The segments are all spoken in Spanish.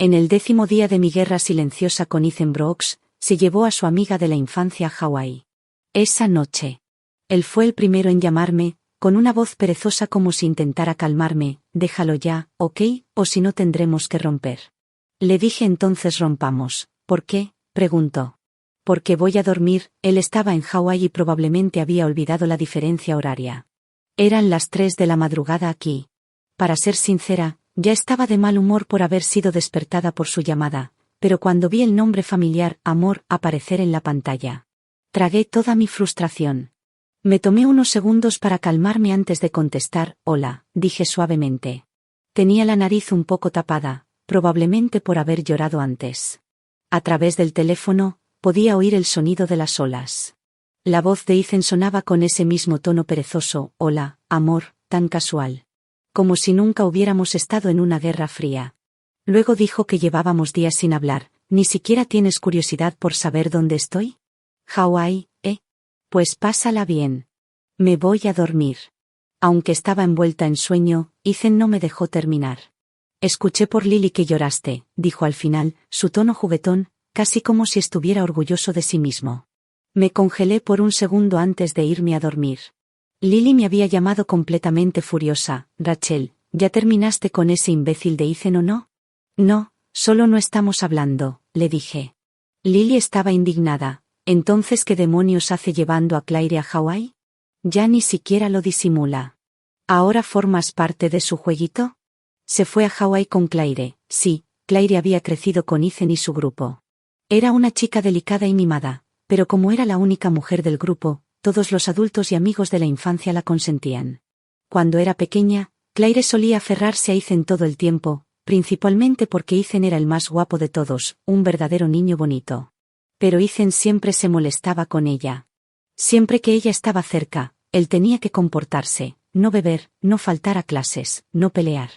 En el 10º día de mi guerra silenciosa con Ethan Brooks, se llevó a su amiga de la infancia a Hawái. Esa noche. Él fue el primero en llamarme, con una voz perezosa como si intentara calmarme: déjalo ya, ¿ok? O si no tendremos que romper. Le dije: entonces rompamos. ¿Por qué?, preguntó. Porque voy a dormir. Él estaba en Hawái y probablemente había olvidado la diferencia horaria. Eran las 3 de la madrugada aquí. Para ser sincera, ya estaba de mal humor por haber sido despertada por su llamada, pero cuando vi el nombre familiar, Amor, aparecer en la pantalla, tragué toda mi frustración. Me tomé unos segundos para calmarme antes de contestar. Hola, dije suavemente. Tenía la nariz un poco tapada, probablemente por haber llorado antes. A través del teléfono, podía oír el sonido de las olas. La voz de Ethan sonaba con ese mismo tono perezoso: hola, amor, tan casual. Como si nunca hubiéramos estado en una guerra fría. Luego dijo que llevábamos días sin hablar. ¿Ni siquiera tienes curiosidad por saber dónde estoy? Hawái, ¿eh? Pues pásala bien. Me voy a dormir. Aunque estaba envuelta en sueño, Ethan no me dejó terminar. Escuché por Lily que lloraste, dijo al final, su tono juguetón, casi como si estuviera orgulloso de sí mismo. Me congelé por un segundo antes de irme a dormir. Lily me había llamado completamente furiosa. Rachel, ¿ya terminaste con ese imbécil de Ethan o no? No, solo no estamos hablando, le dije. Lily estaba indignada. ¿Entonces qué demonios hace llevando a Claire a Hawái? Ya ni siquiera lo disimula. ¿Ahora formas parte de su jueguito? Se fue a Hawái con Claire. Sí, Claire había crecido con Ethan y su grupo. Era una chica delicada y mimada, pero como era la única mujer del grupo, todos los adultos y amigos de la infancia la consentían. Cuando era pequeña, Claire solía aferrarse a Ethan todo el tiempo, principalmente porque Ethan era el más guapo de todos, un verdadero niño bonito. Pero Ethan siempre se molestaba con ella. Siempre que ella estaba cerca, él tenía que comportarse, no beber, no faltar a clases, no pelear.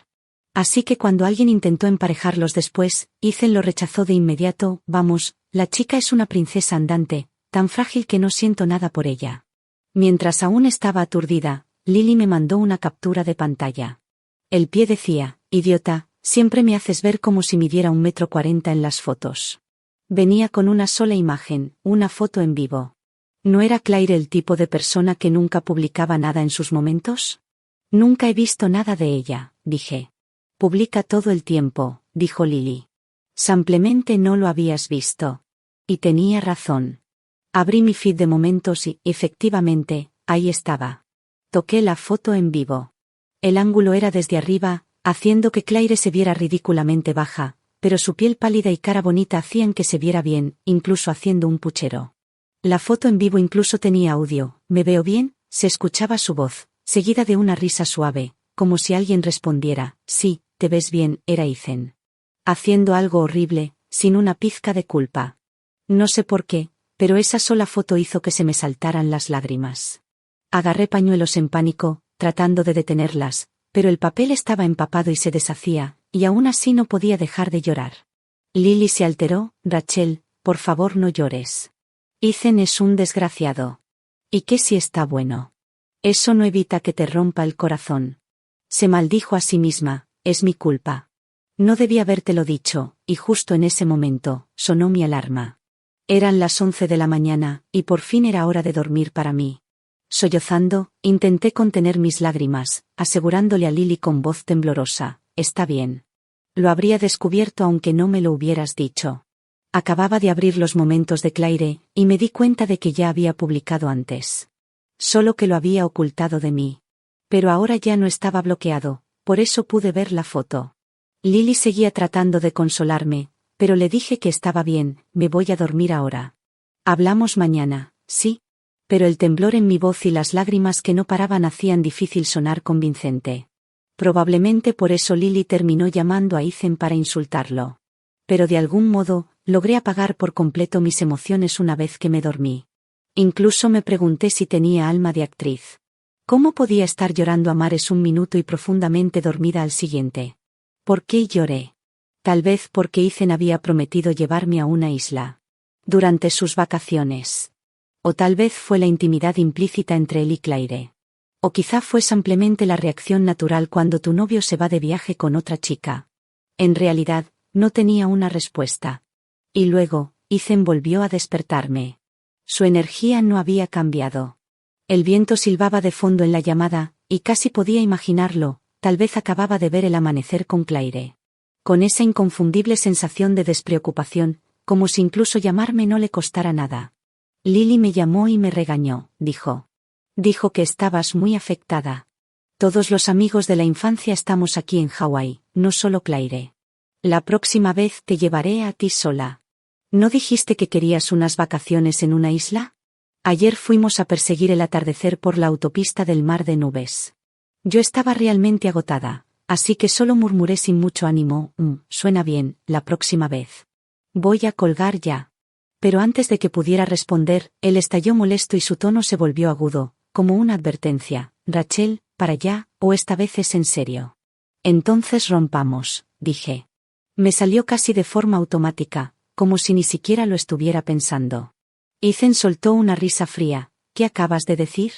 Así que cuando alguien intentó emparejarlos después, Ethan lo rechazó de inmediato. Vamos, la chica es una princesa andante, tan frágil que no siento nada por ella. Mientras aún estaba aturdida, Lily me mandó una captura de pantalla. El pie decía: idiota, siempre me haces ver como si midiera 1,40 m en las fotos. Venía con una sola imagen, una foto en vivo. ¿No era Claire el tipo de persona que nunca publicaba nada en sus momentos? Nunca he visto nada de ella, dije. Publica todo el tiempo, dijo Lily. Simplemente no lo habías visto. Y tenía razón. Abrí mi feed de momentos y, efectivamente, ahí estaba. Toqué la foto en vivo. El ángulo era desde arriba, haciendo que Claire se viera ridículamente baja, pero su piel pálida y cara bonita hacían que se viera bien, incluso haciendo un puchero. La foto en vivo incluso tenía audio. ¿Me veo bien?, se escuchaba su voz, seguida de una risa suave, como si alguien respondiera: sí, te ves bien. Era Ethan. Haciendo algo horrible, sin una pizca de culpa. No sé por qué, pero esa sola foto hizo que se me saltaran las lágrimas. Agarré pañuelos en pánico, tratando de detenerlas, pero el papel estaba empapado y se deshacía, y aún así no podía dejar de llorar. Lily se alteró. Rachel, por favor no llores. Ethan es un desgraciado. ¿Y qué si está bueno? Eso no evita que te rompa el corazón. Se maldijo a sí misma: es mi culpa. No debía habértelo dicho, y justo en ese momento, sonó mi alarma. Eran las 11 de la mañana, y por fin era hora de dormir para mí. Sollozando, intenté contener mis lágrimas, asegurándole a Lily con voz temblorosa: está bien. Lo habría descubierto aunque no me lo hubieras dicho. Acababa de abrir los momentos de Claire, y me di cuenta de que ya había publicado antes. Solo que lo había ocultado de mí. Pero ahora ya no estaba bloqueado, por eso pude ver la foto. Lily seguía tratando de consolarme, pero le dije que estaba bien. Me voy a dormir ahora. Hablamos mañana, ¿sí? Pero el temblor en mi voz y las lágrimas que no paraban hacían difícil sonar convincente. Probablemente por eso Lily terminó llamando a Ethan para insultarlo. Pero de algún modo, logré apagar por completo mis emociones una vez que me dormí. Incluso me pregunté si tenía alma de actriz. ¿Cómo podía estar llorando a mares un minuto y profundamente dormida al siguiente? ¿Por qué lloré? Tal vez porque Ethan había prometido llevarme a una isla. Durante sus vacaciones. O tal vez fue la intimidad implícita entre él y Claire. O quizá fue simplemente la reacción natural cuando tu novio se va de viaje con otra chica. En realidad, no tenía una respuesta. Y luego, Ethan volvió a despertarme. Su energía no había cambiado. El viento silbaba de fondo en la llamada, y casi podía imaginarlo, tal vez acababa de ver el amanecer con Claire. Con esa inconfundible sensación de despreocupación, como si incluso llamarme no le costara nada. Lily me llamó y me regañó, dijo. Dijo que estabas muy afectada. Todos los amigos de la infancia estamos aquí en Hawái, no solo Claire. La próxima vez te llevaré a ti sola. ¿No dijiste que querías unas vacaciones en una isla? Ayer fuimos a perseguir el atardecer por la autopista del mar de nubes. Yo estaba realmente agotada, así que solo murmuré sin mucho ánimo, suena bien, la próxima vez. Voy a colgar ya. Pero antes de que pudiera responder, él estalló molesto y su tono se volvió agudo, como una advertencia. Rachel, para allá, o esta vez es en serio. Entonces rompamos, dije. Me salió casi de forma automática, como si ni siquiera lo estuviera pensando. Ethan soltó una risa fría. ¿Qué acabas de decir?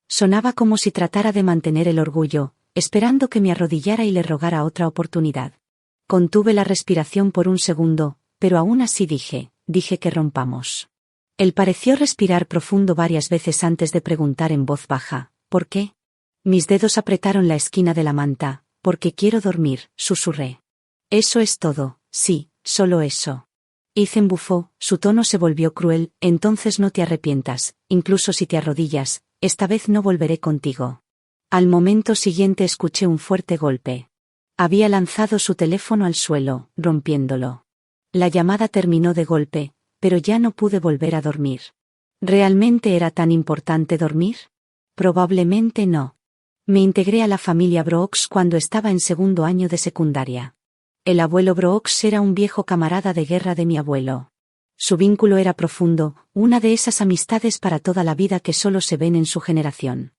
Sonaba como si tratara de mantener el orgullo, esperando que me arrodillara y le rogara otra oportunidad. Contuve la respiración por un segundo, pero aún así dije que rompamos. Él pareció respirar profundo varias veces antes de preguntar en voz baja, ¿por qué? Mis dedos apretaron la esquina de la manta, porque quiero dormir, susurré. Eso es todo, sí, solo eso. Ethan bufó, su tono se volvió cruel, entonces no te arrepientas, incluso si te arrodillas, esta vez no volveré contigo. Al momento siguiente escuché un fuerte golpe. Había lanzado su teléfono al suelo, rompiéndolo. La llamada terminó de golpe, pero ya no pude volver a dormir. ¿Realmente era tan importante dormir? Probablemente no. Me integré a la familia Brooks cuando estaba en segundo año de secundaria. El abuelo Brooks era un viejo camarada de guerra de mi abuelo. Su vínculo era profundo, una de esas amistades para toda la vida que solo se ven en su generación.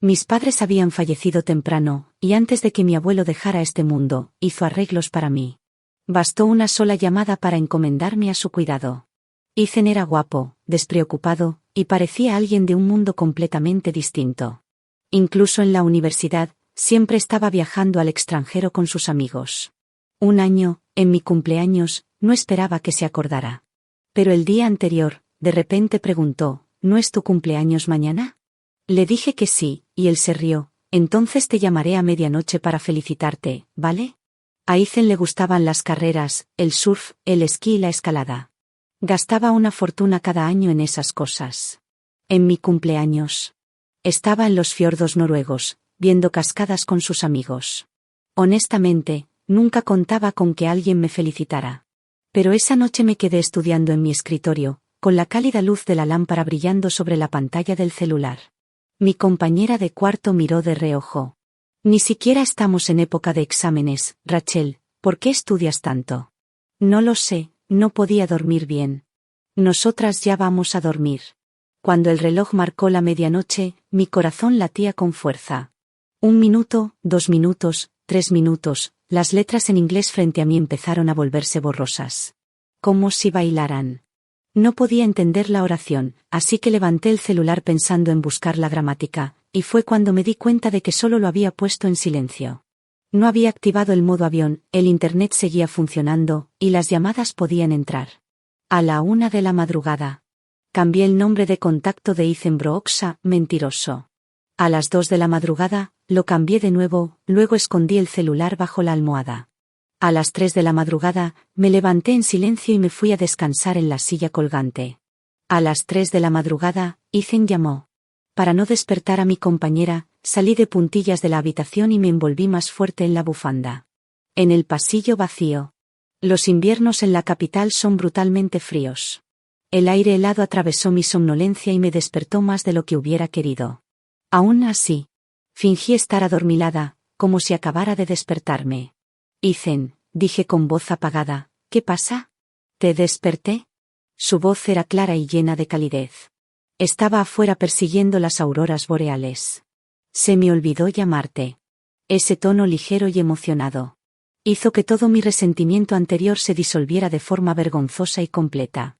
Mis padres habían fallecido temprano, y antes de que mi abuelo dejara este mundo, hizo arreglos para mí. Bastó una sola llamada para encomendarme a su cuidado. Ethan era guapo, despreocupado, y parecía alguien de un mundo completamente distinto. Incluso en la universidad, siempre estaba viajando al extranjero con sus amigos. Un año, en mi cumpleaños, no esperaba que se acordara. Pero el día anterior, de repente preguntó, ¿no es tu cumpleaños mañana? Le dije que sí, y él se rió. Entonces te llamaré a medianoche para felicitarte, ¿vale? A Ethan le gustaban las carreras, el surf, el esquí y la escalada. Gastaba una fortuna cada año en esas cosas. En mi cumpleaños. Estaba en los fiordos noruegos, viendo cascadas con sus amigos. Honestamente, nunca contaba con que alguien me felicitara. Pero esa noche me quedé estudiando en mi escritorio, con la cálida luz de la lámpara brillando sobre la pantalla del celular. Mi compañera de cuarto miró de reojo. Ni siquiera estamos en época de exámenes, Rachel, ¿por qué estudias tanto? No lo sé, no podía dormir bien. Nosotras ya vamos a dormir. Cuando el reloj marcó la medianoche, mi corazón latía con fuerza. 1 minuto, 2 minutos, 3 minutos, las letras en inglés frente a mí empezaron a volverse borrosas. Como si bailaran. No podía entender la oración, así que levanté el celular pensando en buscar la gramática, y fue cuando me di cuenta de que solo lo había puesto en silencio. No había activado el modo avión, el internet seguía funcionando, y las llamadas podían entrar. A la 1 de la madrugada. Cambié el nombre de contacto de Ethan Brooks a mentiroso. A las 2 de la madrugada, lo cambié de nuevo, luego escondí el celular bajo la almohada. A las 3 de la madrugada, me levanté en silencio y me fui a descansar en la silla colgante. A las 3 de la madrugada, Ethan llamó. Para no despertar a mi compañera, salí de puntillas de la habitación y me envolví más fuerte en la bufanda. En el pasillo vacío. Los inviernos en la capital son brutalmente fríos. El aire helado atravesó mi somnolencia y me despertó más de lo que hubiera querido. Aún así, fingí estar adormilada, como si acabara de despertarme. Ethan, dije con voz apagada, ¿qué pasa? ¿Te desperté? Su voz era clara y llena de calidez. Estaba afuera persiguiendo las auroras boreales. Se me olvidó llamarte. Ese tono ligero y emocionado hizo que todo mi resentimiento anterior se disolviera de forma vergonzosa y completa.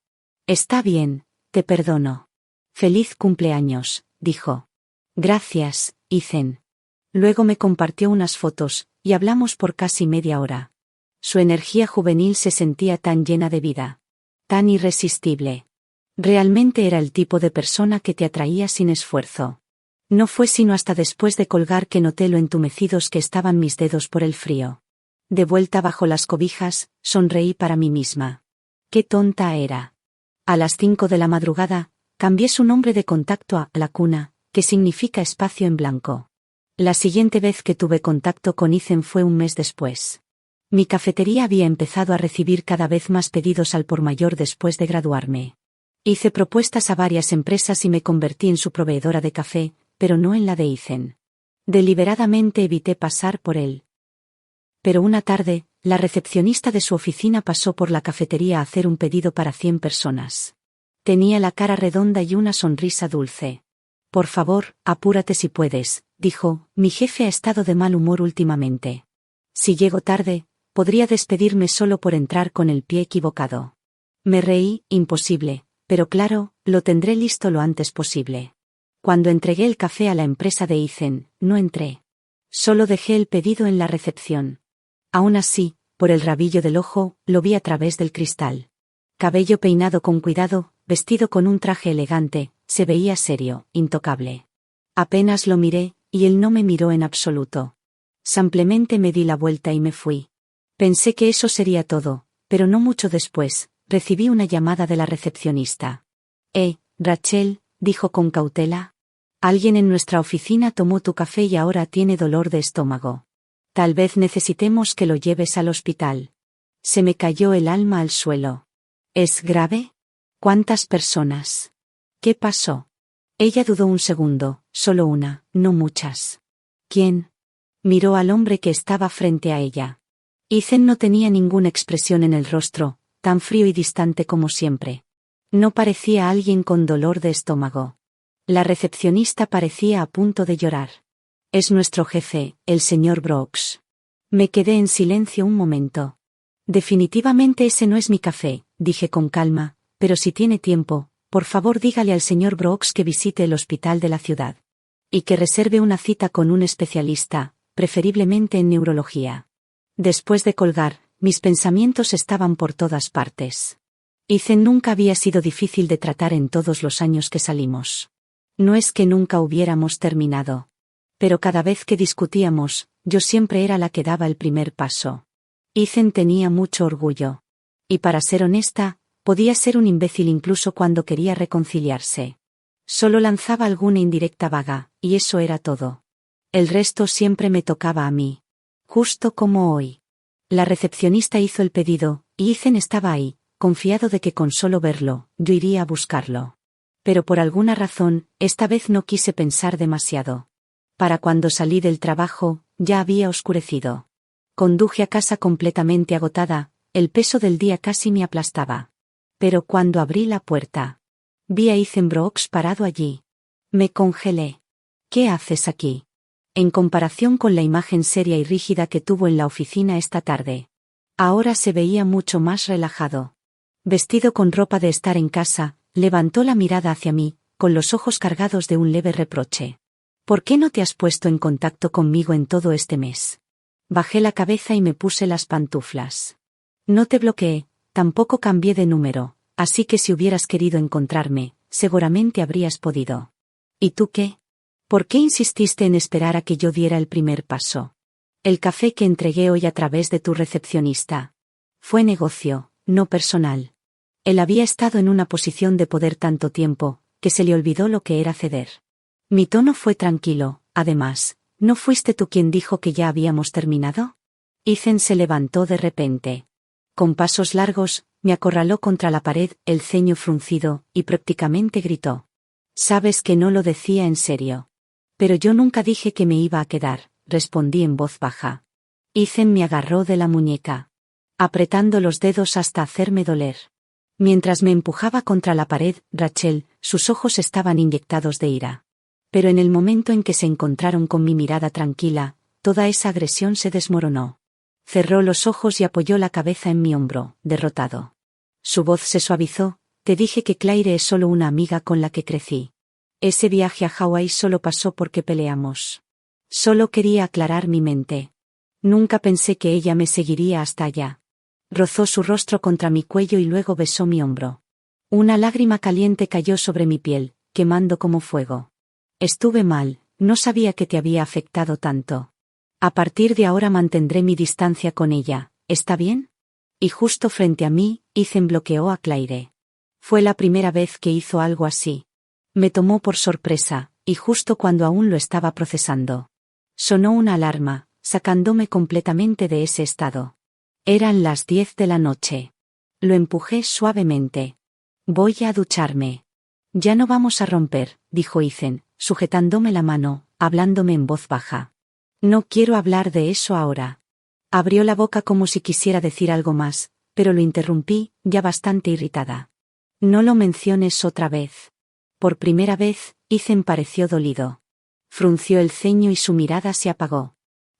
Está bien, te perdono. Feliz cumpleaños, dijo. Gracias, Ethan. Luego me compartió unas fotos, y hablamos por casi media hora. Su energía juvenil se sentía tan llena de vida. Tan irresistible. Realmente era el tipo de persona que te atraía sin esfuerzo. No fue sino hasta después de colgar que noté lo entumecidos que estaban mis dedos por el frío. De vuelta bajo las cobijas, sonreí para mí misma. ¡Qué tonta era! A las 5 de la madrugada, cambié su nombre de contacto a la cuna, que significa espacio en blanco. La siguiente vez que tuve contacto con Ethan fue un mes después. Mi cafetería había empezado a recibir cada vez más pedidos al por mayor después de graduarme. Hice propuestas a varias empresas y me convertí en su proveedora de café, pero no en la de Ethan. Deliberadamente evité pasar por él. Pero una tarde, la recepcionista de su oficina pasó por la cafetería a hacer un pedido para 100 personas. Tenía la cara redonda y una sonrisa dulce. Por favor, apúrate si puedes, dijo, mi jefe ha estado de mal humor últimamente. Si llego tarde, podría despedirme solo por entrar con el pie equivocado. Me reí, imposible. Pero claro, lo tendré listo lo antes posible. Cuando entregué el café a la empresa de Ethan, no entré. Solo dejé el pedido en la recepción. Aún así, por el rabillo del ojo, lo vi a través del cristal. Cabello peinado con cuidado, vestido con un traje elegante, se veía serio, intocable. Apenas lo miré, y él no me miró en absoluto. Simplemente me di la vuelta y me fui. Pensé que eso sería todo, pero no mucho después. Recibí una llamada de la recepcionista. Rachel, dijo con cautela. Alguien en nuestra oficina tomó tu café y ahora tiene dolor de estómago. Tal vez necesitemos que lo lleves al hospital. Se me cayó el alma al suelo. ¿Es grave? ¿Cuántas personas? ¿Qué pasó? Ella dudó un segundo, solo una, no muchas. ¿Quién? Miró al hombre que estaba frente a ella. Ethan no tenía ninguna expresión en el rostro, tan frío y distante como siempre. No parecía alguien con dolor de estómago. La recepcionista parecía a punto de llorar. Es nuestro jefe, el señor Brooks. Me quedé en silencio un momento. Definitivamente ese no es mi café, dije con calma, pero si tiene tiempo, por favor dígale al señor Brooks que visite el hospital de la ciudad. Y que reserve una cita con un especialista, preferiblemente en neurología. Después de colgar, mis pensamientos estaban por todas partes. Ethan nunca había sido difícil de tratar en todos los años que salimos. No es que nunca hubiéramos terminado. Pero cada vez que discutíamos, yo siempre era la que daba el primer paso. Ethan tenía mucho orgullo. Y para ser honesta, podía ser un imbécil incluso cuando quería reconciliarse. Solo lanzaba alguna indirecta vaga, y eso era todo. El resto siempre me tocaba a mí. Justo como hoy. La recepcionista hizo el pedido, y Ethan estaba ahí, confiado de que con solo verlo, yo iría a buscarlo. Pero por alguna razón, esta vez no quise pensar demasiado. Para cuando salí del trabajo, ya había oscurecido. Conduje a casa completamente agotada, el peso del día casi me aplastaba. Pero cuando abrí la puerta, vi a Ethan Brooks parado allí. Me congelé. ¿Qué haces aquí? En comparación con la imagen seria y rígida que tuvo en la oficina esta tarde. Ahora se veía mucho más relajado. Vestido con ropa de estar en casa, levantó la mirada hacia mí, con los ojos cargados de un leve reproche. ¿Por qué no te has puesto en contacto conmigo en todo este mes? Bajé la cabeza y me puse las pantuflas. No te bloqueé, tampoco cambié de número, así que si hubieras querido encontrarme, seguramente habrías podido. ¿Y tú qué? ¿Por qué insististe en esperar a que yo diera el primer paso? El café que entregué hoy a través de tu recepcionista. Fue negocio, no personal. Él había estado en una posición de poder tanto tiempo, que se le olvidó lo que era ceder. Mi tono fue tranquilo, además, ¿no fuiste tú quien dijo que ya habíamos terminado? Ethan se levantó de repente. Con pasos largos, me acorraló contra la pared, el ceño fruncido, y prácticamente gritó. Sabes que no lo decía en serio. Pero yo nunca dije que me iba a quedar, respondí en voz baja. Ethan me agarró de la muñeca, apretando los dedos hasta hacerme doler. Mientras me empujaba contra la pared, Rachel, sus ojos estaban inyectados de ira. Pero en el momento en que se encontraron con mi mirada tranquila, toda esa agresión se desmoronó. Cerró los ojos y apoyó la cabeza en mi hombro, derrotado. Su voz se suavizó, te dije que Claire es solo una amiga con la que crecí. Ese viaje a Hawái solo pasó porque peleamos. Solo quería aclarar mi mente. Nunca pensé que ella me seguiría hasta allá. Rozó su rostro contra mi cuello y luego besó mi hombro. Una lágrima caliente cayó sobre mi piel, quemando como fuego. Estuve mal, no sabía que te había afectado tanto. A partir de ahora mantendré mi distancia con ella, ¿está bien? Y justo frente a mí, Ethan bloqueó a Claire. Fue la primera vez que hizo algo así. Me tomó por sorpresa, y justo cuando aún lo estaba procesando. Sonó una alarma, sacándome completamente de ese estado. Eran las 10 de la noche. Lo empujé suavemente. Voy a ducharme. Ya no vamos a romper, dijo Ethan, sujetándome la mano, hablándome en voz baja. No quiero hablar de eso ahora. Abrió la boca como si quisiera decir algo más, pero lo interrumpí, ya bastante irritada. No lo menciones otra vez. Por primera vez, Ethan pareció dolido. Frunció el ceño y su mirada se apagó.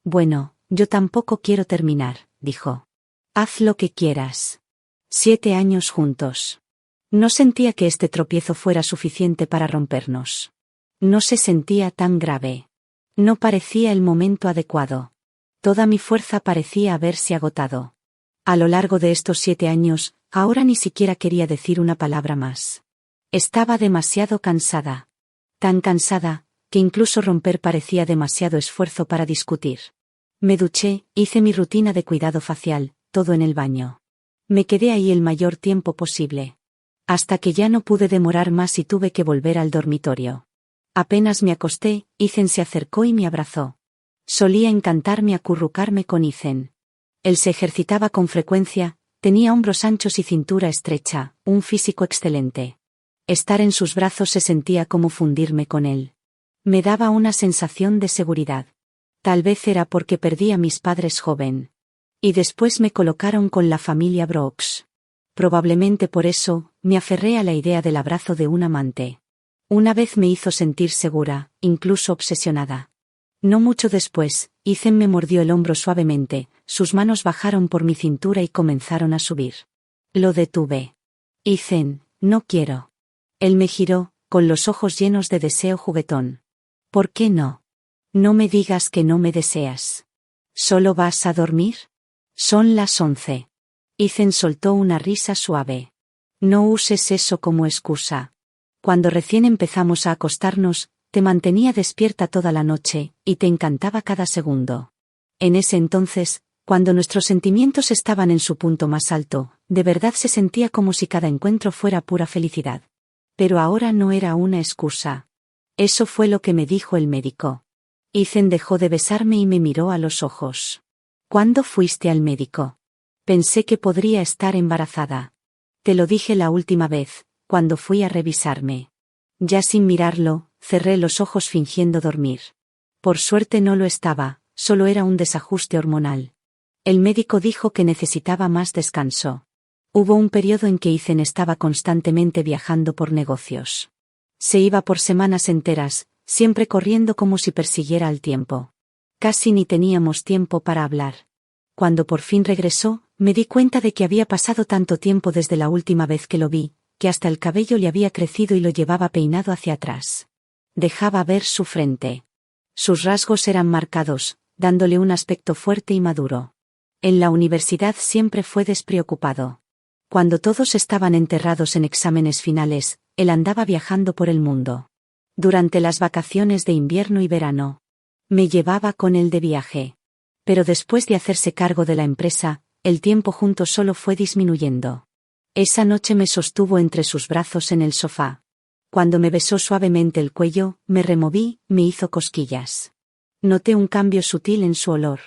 Bueno, yo tampoco quiero terminar, dijo. Haz lo que quieras. 7 años juntos. No sentía que este tropiezo fuera suficiente para rompernos. No se sentía tan grave. No parecía el momento adecuado. Toda mi fuerza parecía haberse agotado. A lo largo de estos 7 años, ahora ni siquiera quería decir una palabra más. Estaba demasiado cansada. Tan cansada, que incluso romper parecía demasiado esfuerzo para discutir. Me duché, hice mi rutina de cuidado facial, todo en el baño. Me quedé ahí el mayor tiempo posible. Hasta que ya no pude demorar más y tuve que volver al dormitorio. Apenas me acosté, Ethan se acercó y me abrazó. Solía encantarme acurrucarme con Ethan. Él se ejercitaba con frecuencia, tenía hombros anchos y cintura estrecha, un físico excelente. Estar en sus brazos se sentía como fundirme con él. Me daba una sensación de seguridad. Tal vez era porque perdí a mis padres joven. Y después me colocaron con la familia Brooks. Probablemente por eso, me aferré a la idea del abrazo de un amante. Una vez me hizo sentir segura, incluso obsesionada. No mucho después, Ethan me mordió el hombro suavemente, sus manos bajaron por mi cintura y comenzaron a subir. Lo detuve. Ethan, no quiero. Él me giró, con los ojos llenos de deseo juguetón. ¿Por qué no? No me digas que no me deseas. ¿Solo vas a dormir? Son las 11. Ethan soltó una risa suave. No uses eso como excusa. Cuando recién empezamos a acostarnos, te mantenía despierta toda la noche, y te encantaba cada segundo. En ese entonces, cuando nuestros sentimientos estaban en su punto más alto, de verdad se sentía como si cada encuentro fuera pura felicidad. Pero ahora no era una excusa. Eso fue lo que me dijo el médico. Ethan dejó de besarme y me miró a los ojos. ¿Cuándo fuiste al médico? Pensé que podría estar embarazada. Te lo dije la última vez, cuando fui a revisarme. Ya sin mirarlo, cerré los ojos fingiendo dormir. Por suerte no lo estaba, solo era un desajuste hormonal. El médico dijo que necesitaba más descanso. Hubo un periodo en que Ethan estaba constantemente viajando por negocios. Se iba por semanas enteras, siempre corriendo como si persiguiera al tiempo. Casi ni teníamos tiempo para hablar. Cuando por fin regresó, me di cuenta de que había pasado tanto tiempo desde la última vez que lo vi, que hasta el cabello le había crecido y lo llevaba peinado hacia atrás. Dejaba ver su frente. Sus rasgos eran marcados, dándole un aspecto fuerte y maduro. En la universidad siempre fue despreocupado. Cuando todos estaban enterrados en exámenes finales, él andaba viajando por el mundo. Durante las vacaciones de invierno y verano, me llevaba con él de viaje. Pero después de hacerse cargo de la empresa, el tiempo juntos solo fue disminuyendo. Esa noche me sostuvo entre sus brazos en el sofá. Cuando me besó suavemente el cuello, me removí, me hizo cosquillas. Noté un cambio sutil en su olor.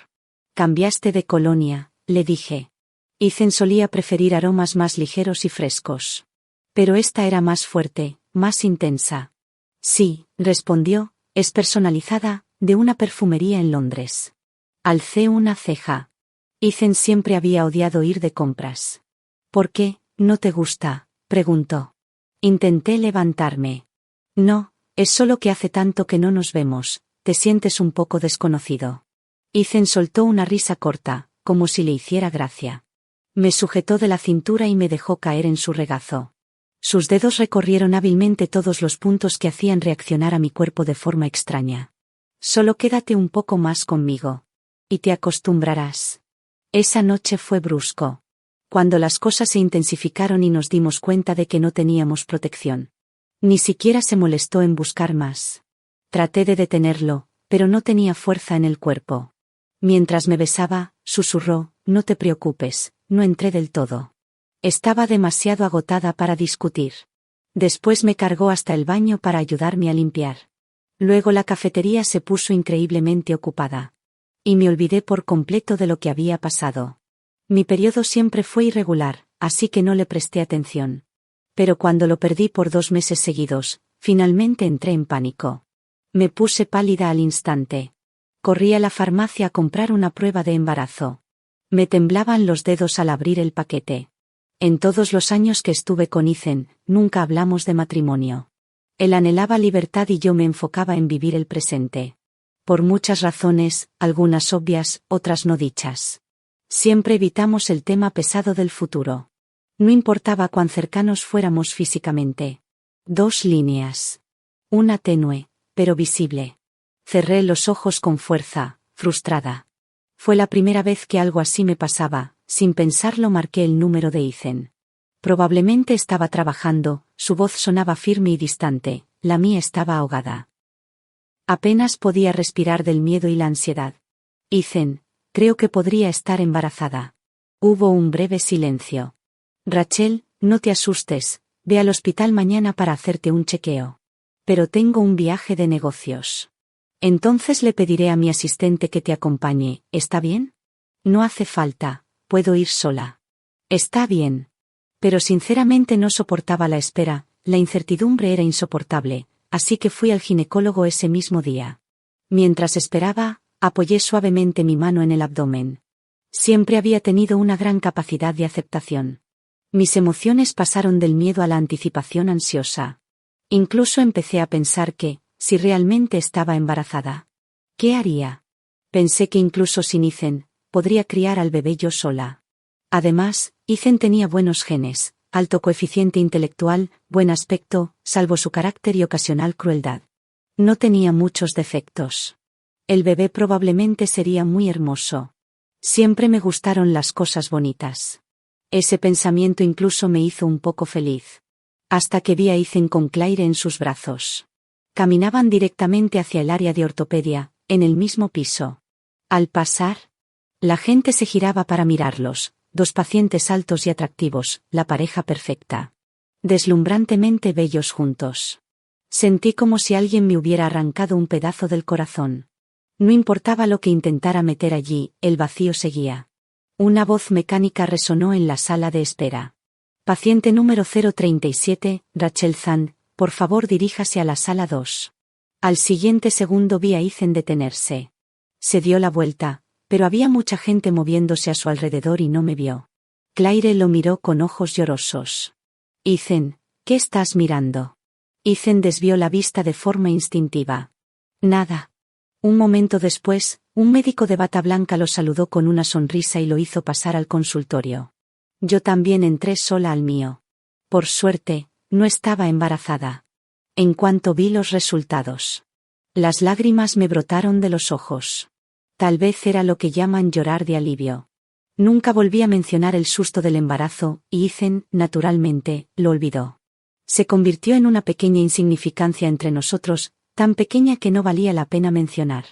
Cambiaste de colonia, le dije. Ethan solía preferir aromas más ligeros y frescos. Pero esta era más fuerte, más intensa. Sí, respondió, es personalizada, de una perfumería en Londres. Alcé una ceja. Ethan siempre había odiado ir de compras. ¿Por qué, no te gusta?, preguntó. Intenté levantarme. No, es solo que hace tanto que no nos vemos, te sientes un poco desconocido. Ethan soltó una risa corta, como si le hiciera gracia. Me sujetó de la cintura y me dejó caer en su regazo. Sus dedos recorrieron hábilmente todos los puntos que hacían reaccionar a mi cuerpo de forma extraña. Solo quédate un poco más conmigo. Y te acostumbrarás. Esa noche fue brusco. Cuando las cosas se intensificaron y nos dimos cuenta de que no teníamos protección. Ni siquiera se molestó en buscar más. Traté de detenerlo, pero no tenía fuerza en el cuerpo. Mientras me besaba, susurró, no te preocupes, no entré del todo. Estaba demasiado agotada para discutir. Después me cargó hasta el baño para ayudarme a limpiar. Luego la cafetería se puso increíblemente ocupada. Y me olvidé por completo de lo que había pasado. Mi periodo siempre fue irregular, así que no le presté atención. Pero cuando lo perdí por 2 meses seguidos, finalmente entré en pánico. Me puse pálida al instante. Corrí a la farmacia a comprar una prueba de embarazo. Me temblaban los dedos al abrir el paquete. En todos los años que estuve con Ethan, nunca hablamos de matrimonio. Él anhelaba libertad y yo me enfocaba en vivir el presente. Por muchas razones, algunas obvias, otras no dichas. Siempre evitamos el tema pesado del futuro. No importaba cuán cercanos fuéramos físicamente. 2 líneas. Una tenue, pero visible. Cerré los ojos con fuerza, frustrada. Fue la primera vez que algo así me pasaba. Sin pensarlo marqué el número de Ethan. Probablemente estaba trabajando, su voz sonaba firme y distante, la mía estaba ahogada. Apenas podía respirar del miedo y la ansiedad. Ethan, creo que podría estar embarazada. Hubo un breve silencio. Rachel, no te asustes, ve al hospital mañana para hacerte un chequeo. Pero tengo un viaje de negocios. Entonces le pediré a mi asistente que te acompañe, ¿está bien? No hace falta. Puedo ir sola. Está bien. Pero sinceramente no soportaba la espera, la incertidumbre era insoportable, así que fui al ginecólogo ese mismo día. Mientras esperaba, apoyé suavemente mi mano en el abdomen. Siempre había tenido una gran capacidad de aceptación. Mis emociones pasaron del miedo a la anticipación ansiosa. Incluso empecé a pensar que, si realmente estaba embarazada, ¿qué haría? Pensé que incluso sin Ethan, podría criar al bebé yo sola. Además, Ethan tenía buenos genes, alto coeficiente intelectual, buen aspecto, salvo su carácter y ocasional crueldad. No tenía muchos defectos. El bebé probablemente sería muy hermoso. Siempre me gustaron las cosas bonitas. Ese pensamiento incluso me hizo un poco feliz. Hasta que vi a Ethan con Claire en sus brazos. Caminaban directamente hacia el área de ortopedia, en el mismo piso. Al pasar, la gente se giraba para mirarlos, 2 pacientes altos y atractivos, la pareja perfecta. Deslumbrantemente bellos juntos. Sentí como si alguien me hubiera arrancado un pedazo del corazón. No importaba lo que intentara meter allí, el vacío seguía. Una voz mecánica resonó en la sala de espera. Paciente número 037, Rachel Zand, por favor diríjase a la sala 2. Al siguiente segundo vi a Ethan detenerse. Se dio la vuelta, pero había mucha gente moviéndose a su alrededor y no me vio. Claire lo miró con ojos llorosos. Ethan, ¿qué estás mirando? Ethan desvió la vista de forma instintiva. Nada. Un momento después, un médico de bata blanca lo saludó con una sonrisa y lo hizo pasar al consultorio. Yo también entré sola al mío. Por suerte, no estaba embarazada. En cuanto vi los resultados, las lágrimas me brotaron de los ojos. Tal vez era lo que llaman llorar de alivio. Nunca volví a mencionar el susto del embarazo, y Ethan, naturalmente, lo olvidó. Se convirtió en una pequeña insignificancia entre nosotros, tan pequeña que no valía la pena mencionar.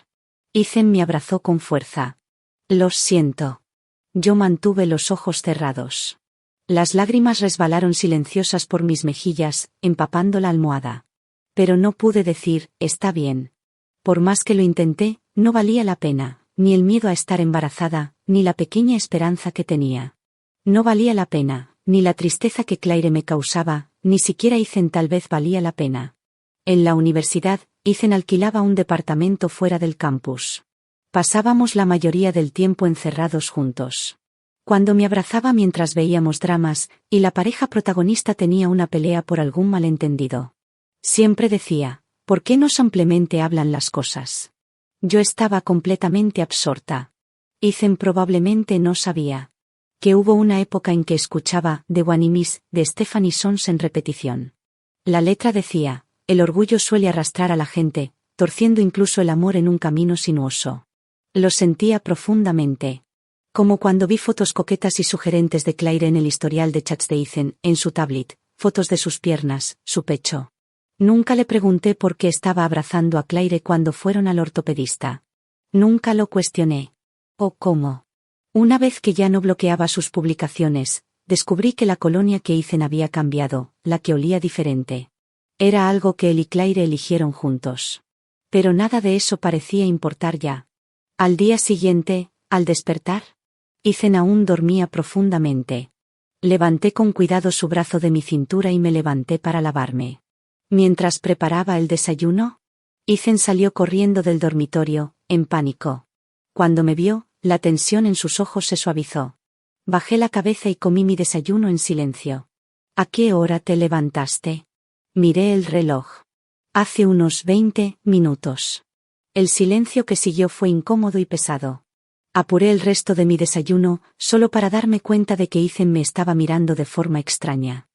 Ethan me abrazó con fuerza. Lo siento. Yo mantuve los ojos cerrados. Las lágrimas resbalaron silenciosas por mis mejillas, empapando la almohada. Pero no pude decir, está bien. Por más que lo intenté, no valía la pena, ni el miedo a estar embarazada, ni la pequeña esperanza que tenía. No valía la pena, ni la tristeza que Claire me causaba, ni siquiera Ethan tal vez valía la pena. En la universidad, Ethan alquilaba un departamento fuera del campus. Pasábamos la mayoría del tiempo encerrados juntos. Cuando me abrazaba mientras veíamos dramas, y la pareja protagonista tenía una pelea por algún malentendido. Siempre decía, ¿por qué no simplemente hablan las cosas? Yo estaba completamente absorta. Ethan probablemente no sabía que hubo una época en que escuchaba The One Miss de Stephanie Sons en repetición. La letra decía, el orgullo suele arrastrar a la gente, torciendo incluso el amor en un camino sinuoso. Lo sentía profundamente. Como cuando vi fotos coquetas y sugerentes de Claire en el historial de chats de Ethan, en su tablet, fotos de sus piernas, su pecho. Nunca le pregunté por qué estaba abrazando a Claire cuando fueron al ortopedista. Nunca lo cuestioné. ¿O cómo? Una vez que ya no bloqueaba sus publicaciones, descubrí que la colonia que Ethan había cambiado, la que olía diferente. Era algo que él y Claire eligieron juntos. Pero nada de eso parecía importar ya. Al día siguiente, al despertar, Ethan aún dormía profundamente. Levanté con cuidado su brazo de mi cintura y me levanté para lavarme. Mientras preparaba el desayuno, Ethan salió corriendo del dormitorio, en pánico. Cuando me vio, la tensión en sus ojos se suavizó. Bajé la cabeza y comí mi desayuno en silencio. ¿A qué hora te levantaste? Miré el reloj. Hace unos 20 minutos. El silencio que siguió fue incómodo y pesado. Apuré el resto de mi desayuno, solo para darme cuenta de que Ethan me estaba mirando de forma extraña.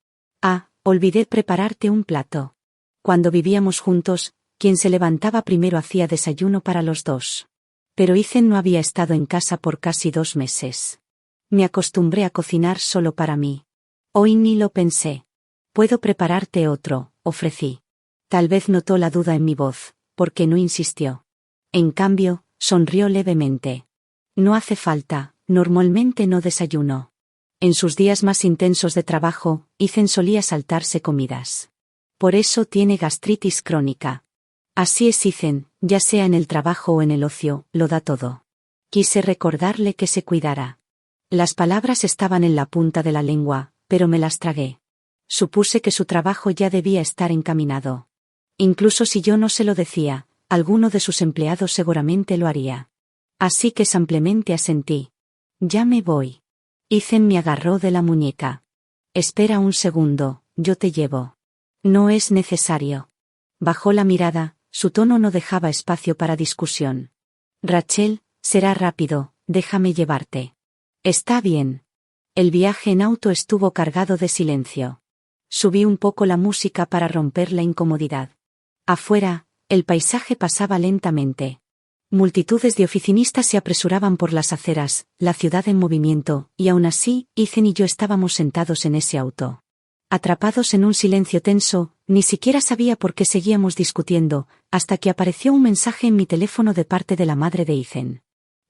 Olvidé prepararte un plato. Cuando vivíamos juntos, quien se levantaba primero hacía desayuno para los dos. Pero Ethan no había estado en casa por casi 2 meses. Me acostumbré a cocinar solo para mí. Hoy ni lo pensé. Puedo prepararte otro, ofrecí. Tal vez notó la duda en mi voz, porque no insistió. En cambio, sonrió levemente. No hace falta, normalmente no desayuno. En sus días más intensos de trabajo, Ethan solía saltarse comidas. Por eso tiene gastritis crónica. Así es Ethan, ya sea en el trabajo o en el ocio, lo da todo. Quise recordarle que se cuidara. Las palabras estaban en la punta de la lengua, pero me las tragué. Supuse que su trabajo ya debía estar encaminado. Incluso si yo no se lo decía, alguno de sus empleados seguramente lo haría. Así que simplemente asentí. Ya me voy. Ethan me agarró de la muñeca. Espera un segundo, yo te llevo. No es necesario. Bajó la mirada, su tono no dejaba espacio para discusión. Rachel, será rápido, déjame llevarte. Está bien. El viaje en auto estuvo cargado de silencio. Subí un poco la música para romper la incomodidad. Afuera, el paisaje pasaba lentamente. Multitudes de oficinistas se apresuraban por las aceras, la ciudad en movimiento, y aún así, Ethan y yo estábamos sentados en ese auto. Atrapados en un silencio tenso, ni siquiera sabía por qué seguíamos discutiendo, hasta que apareció un mensaje en mi teléfono de parte de la madre de Ethan.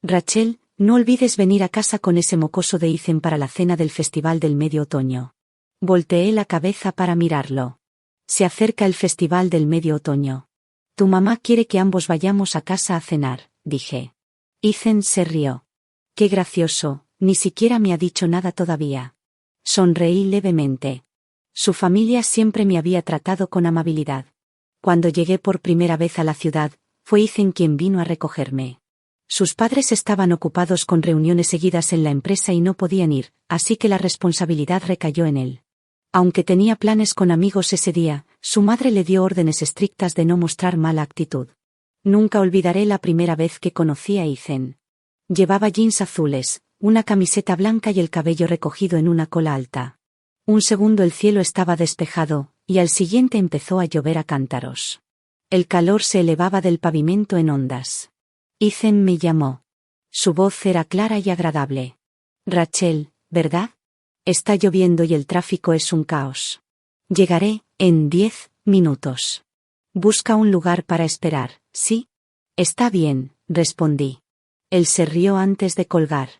Rachel, no olvides venir a casa con ese mocoso de Ethan para la cena del Festival del Medio Otoño. Volteé la cabeza para mirarlo. Se acerca el Festival del Medio Otoño. Tu mamá quiere que ambos vayamos a casa a cenar, dije. Ethan se rió. Qué gracioso, ni siquiera me ha dicho nada todavía. Sonreí levemente. Su familia siempre me había tratado con amabilidad. Cuando llegué por primera vez a la ciudad, fue Ethan quien vino a recogerme. Sus padres estaban ocupados con reuniones seguidas en la empresa y no podían ir, así que la responsabilidad recayó en él. Aunque tenía planes con amigos ese día, su madre le dio órdenes estrictas de no mostrar mala actitud. Nunca olvidaré la primera vez que conocí a Ethan. Llevaba jeans azules, una camiseta blanca y el cabello recogido en una cola alta. Un segundo el cielo estaba despejado, y al siguiente empezó a llover a cántaros. El calor se elevaba del pavimento en ondas. Ethan me llamó. Su voz era clara y agradable. Rachel, ¿verdad? Está lloviendo y el tráfico es un caos. Llegaré en 10 minutos. Busca un lugar para esperar, ¿sí? Está bien, respondí. Él se rió antes de colgar.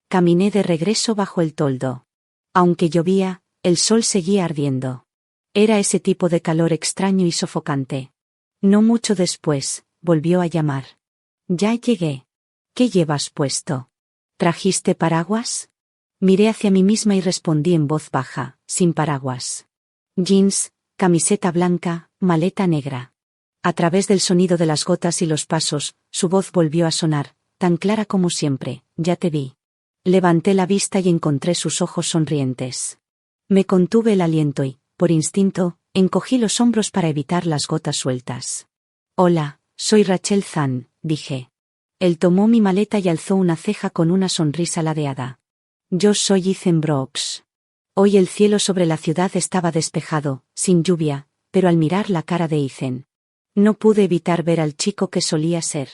Caminé de regreso bajo el toldo. Aunque llovía, el sol seguía ardiendo. Era ese tipo de calor extraño y sofocante. No mucho después, volvió a llamar. Ya llegué. ¿Qué llevas puesto? ¿Trajiste paraguas? Miré hacia mí misma y respondí en voz baja, sin paraguas. Jeans, camiseta blanca, maleta negra. A través del sonido de las gotas y los pasos, su voz volvió a sonar, tan clara como siempre, ya te vi. Levanté la vista y encontré sus ojos sonrientes. Me contuve el aliento y, por instinto, encogí los hombros para evitar las gotas sueltas. Hola, soy Rachel Zahn, dije. Él tomó mi maleta y alzó una ceja con una sonrisa ladeada. Yo soy Ethan Brooks. Hoy el cielo sobre la ciudad estaba despejado, sin lluvia, pero al mirar la cara de Ethan, no pude evitar ver al chico que solía ser.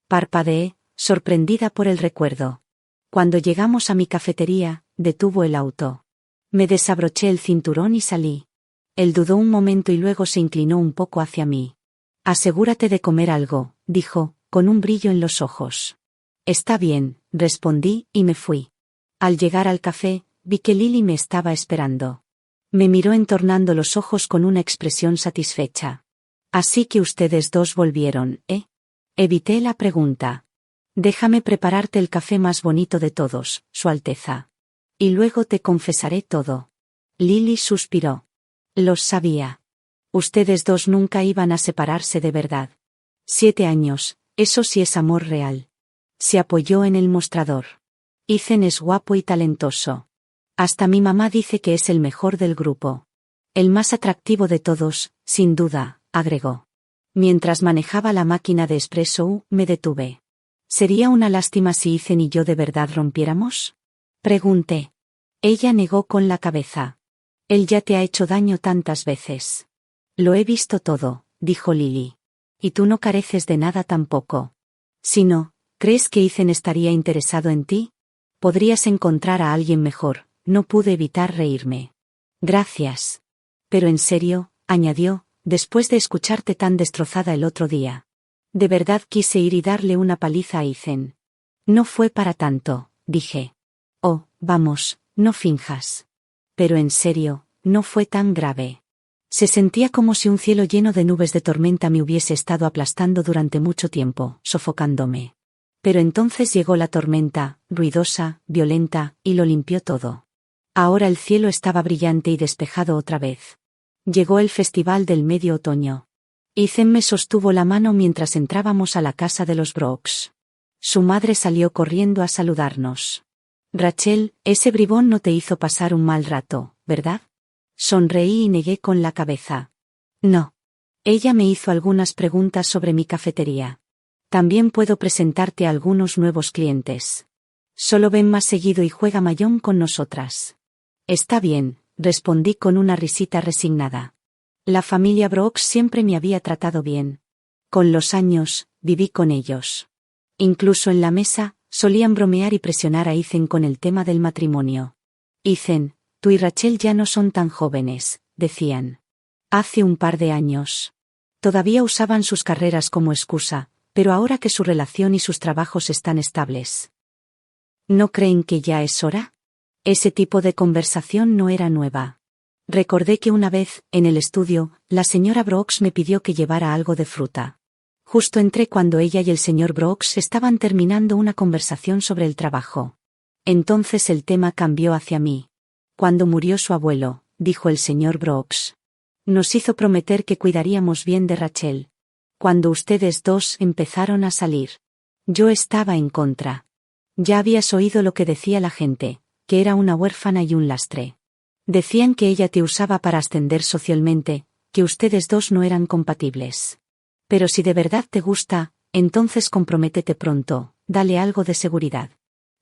Parpadeé, sorprendida por el recuerdo. Cuando llegamos a mi cafetería, detuvo el auto. Me desabroché el cinturón y salí. Él dudó un momento y luego se inclinó un poco hacia mí. Asegúrate de comer algo, dijo, con un brillo en los ojos. Está bien, respondí, y me fui. Al llegar al café, vi que Lily me estaba esperando. Me miró entornando los ojos con una expresión satisfecha. Así que ustedes dos volvieron, ¿eh? Evité la pregunta. Déjame prepararte el café más bonito de todos, Su Alteza. Y luego te confesaré todo. Lily suspiró. Los sabía. Ustedes dos nunca iban a separarse de verdad. 7 años, eso sí es amor real. Se apoyó en el mostrador. Ethan es guapo y talentoso. Hasta mi mamá dice que es el mejor del grupo. El más atractivo de todos, sin duda, agregó. Mientras manejaba la máquina de espresso, me detuve. ¿Sería una lástima si Ethan y yo de verdad rompiéramos? Pregunté. Ella negó con la cabeza. Él ya te ha hecho daño tantas veces. Lo he visto todo, dijo Lily. Y tú no careces de nada tampoco. Si no, ¿crees que Ethan estaría interesado en ti? Podrías encontrar a alguien mejor. No pude evitar reírme. Gracias. Pero en serio, añadió, después de escucharte tan destrozada el otro día. De verdad quise ir y darle una paliza a Ethan. No fue para tanto, dije. Oh, vamos, no finjas. Pero en serio, no fue tan grave. Se sentía como si un cielo lleno de nubes de tormenta me hubiese estado aplastando durante mucho tiempo, sofocándome. Pero entonces llegó la tormenta, ruidosa, violenta, y lo limpió todo. Ahora el cielo estaba brillante y despejado otra vez. Llegó el festival del medio otoño. Ethan me sostuvo la mano mientras entrábamos a la casa de los Brooks. Su madre salió corriendo a saludarnos. Rachel, ese bribón no te hizo pasar un mal rato, ¿verdad? Sonreí y negué con la cabeza. No. Ella me hizo algunas preguntas sobre mi cafetería. También puedo presentarte a algunos nuevos clientes. Solo ven más seguido y juega mahjong con nosotras. Está bien, respondí con una risita resignada. La familia Brooks siempre me había tratado bien. Con los años, viví con ellos. Incluso en la mesa, solían bromear y presionar a Ethan con el tema del matrimonio. Ethan, tú y Rachel ya no son tan jóvenes, decían. Hace un par de años. Todavía usaban sus carreras como excusa, pero ahora que su relación y sus trabajos están estables. ¿No creen que ya es hora? Ese tipo de conversación no era nueva. Recordé que una vez, en el estudio, la señora Brooks me pidió que llevara algo de fruta. Justo entré cuando ella y el señor Brooks estaban terminando una conversación sobre el trabajo. Entonces el tema cambió hacia mí. Cuando murió su abuelo, dijo el señor Brooks. Nos hizo prometer que cuidaríamos bien de Rachel. Cuando ustedes dos empezaron a salir. Yo estaba en contra. Ya habías oído lo que decía la gente, que era una huérfana y un lastre. Decían que ella te usaba para ascender socialmente, que ustedes dos no eran compatibles. Pero si de verdad te gusta, entonces comprométete pronto, dale algo de seguridad.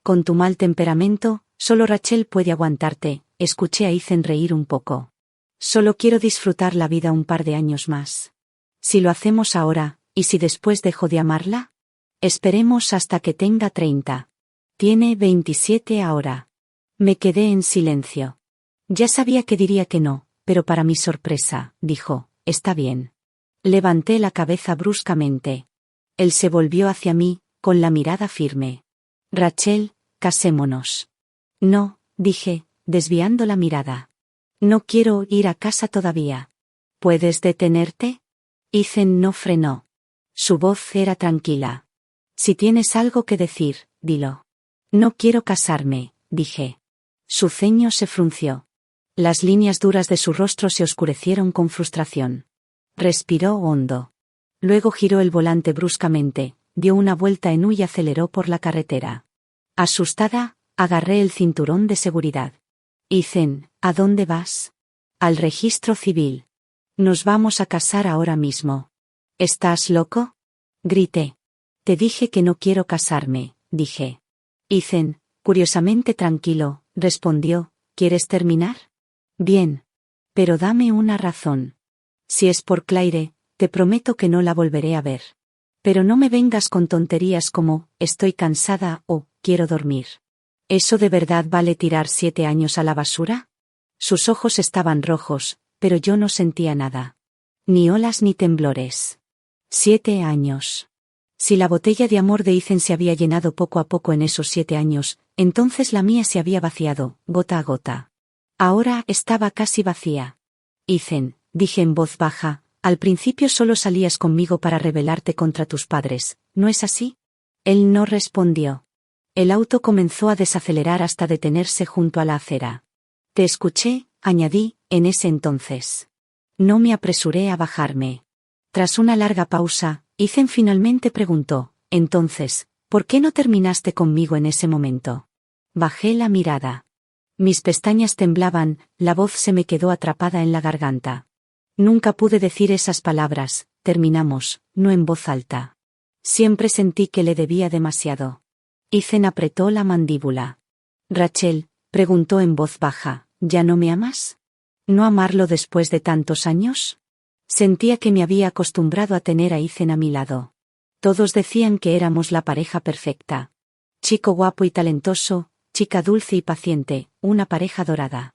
Con tu mal temperamento, solo Rachel puede aguantarte, escuché a Ethan reír un poco. Solo quiero disfrutar la vida un par de años más. Si lo hacemos ahora, ¿y si después dejo de amarla? Esperemos hasta que tenga 30. Tiene 27 ahora. Me quedé en silencio. Ya sabía que diría que no, pero para mi sorpresa, dijo, está bien. Levanté la cabeza bruscamente. Él se volvió hacia mí, con la mirada firme. Rachel, casémonos. No, dije, desviando la mirada. No quiero ir a casa todavía. ¿Puedes detenerte? Ethan no frenó. Su voz era tranquila. Si tienes algo que decir, dilo. No quiero casarme, dije. Su ceño se frunció. Las líneas duras de su rostro se oscurecieron con frustración. Respiró hondo. Luego giró el volante bruscamente, dio una vuelta en U y aceleró por la carretera. Asustada, agarré el cinturón de seguridad. Ethan, ¿a dónde vas? Al registro civil. Nos vamos a casar ahora mismo. ¿Estás loco? Grité. Te dije que no quiero casarme, dije. Ethan, curiosamente tranquilo, respondió, ¿quieres terminar? Bien. Pero dame una razón. Si es por Claire, te prometo que no la volveré a ver. Pero no me vengas con tonterías como, estoy cansada o, quiero dormir. ¿Eso de verdad vale tirar 7 años a la basura? Sus ojos estaban rojos, pero yo no sentía nada. Ni olas ni temblores. 7 años. Si la botella de amor de Ethan se había llenado poco a poco en esos 7 años, entonces la mía se había vaciado, gota a gota. Ahora estaba casi vacía. Ethan, dije en voz baja, al principio solo salías conmigo para rebelarte contra tus padres, ¿no es así? Él no respondió. El auto comenzó a desacelerar hasta detenerse junto a la acera. Te escuché, añadí, en ese entonces. No me apresuré a bajarme. Tras una larga pausa, Ethan finalmente preguntó, entonces, ¿por qué no terminaste conmigo en ese momento? Bajé la mirada. Mis pestañas temblaban, la voz se me quedó atrapada en la garganta. Nunca pude decir esas palabras, terminamos, no en voz alta. Siempre sentí que le debía demasiado. Ethan apretó la mandíbula. Rachel, preguntó en voz baja, ¿ya no me amas? ¿No amarlo después de tantos años? Sentía que me había acostumbrado a tener a Ethan a mi lado. Todos decían que éramos la pareja perfecta. Chico guapo y talentoso, chica dulce y paciente, una pareja dorada.